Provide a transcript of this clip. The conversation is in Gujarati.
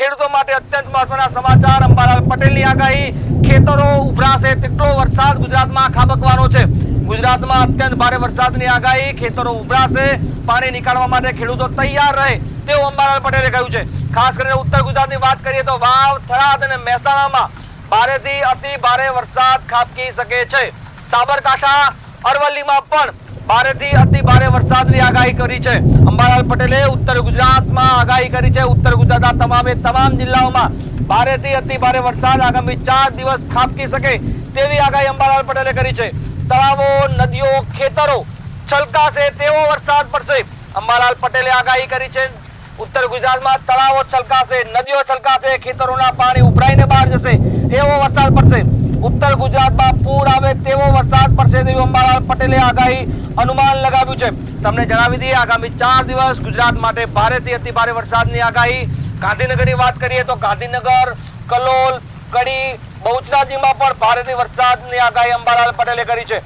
ખેડૂતો માટે અત્યંત મહત્વના સમાચાર। અંબાલાલ પટેલની આગાહી, ખેતરો ઉભરાશે તેટલો વરસાદ ગુજરાતમાં ખાબકવાનો છે। ગુજરાતમાં અત્યંત ભારે વરસાદની આગાહી, ખેતરો ઉભરાશે, પાણી નીકાળવા માટે ખેડૂતો તૈયાર રહે તેવું અંબાલાલ પટેલે કહ્યું છે। ખાસ કરીને ઉત્તર ગુજરાતની વાત કરીએ તો વાવ, થરાદ અને મહેસાણામાં ભારેથી અતિ ભારે વરસાદ ખાબકી શકે છે। સાબરકાંઠા, અરવલ્લીમાં પણ ભારેથી અતિ ભારે વરસાદની આગાહી કરી છે। અંબાલાલ પટેલે ઉત્તર ગુજરાતમાં આગાહી કરી છે। ઉત્તર ગુજરાતના તમામ જિલ્લાઓમાં ભારેથી અતિ ભારે વરસાદ આગામી 4 દિવસ ખાબકી શકે તેવી આગાહી અંબાલાલ પટેલે કરી છે। તળાવો, નદીઓ, ખેતરો છલકાશે તેવો વરસાદ પડશે। અંબાલાલ પટેલે આગાહી કરી છે। ઉત્તર ગુજરાતમાં તળાવો છલકાશે, નદીઓ છલકાશે, ખેતરોના પાણી ઉભરાઈને બહાર જશે એવો વરસાદ પડશે। ઉત્તર ગુજરાતમાં પૂર આવે તેવો વરસાદ પડશે તેવી અંબાલાલ પટેલે આગાહી અનુમાન લગાવ્યું છે। તમને જણાવી દઈએ, આગામી 4 દિવસ ગુજરાત માટે ભારેથી અતિ ભારે વરસાદની આગાહી। ગાંધીનગરની વાત કરીએ તો ગાંધીનગર, કલોલ, કડી, બહુચરાજીમાં પણ ભારેથી વરસાદની આગાહી અંબાલાલ પટેલે કરી છે।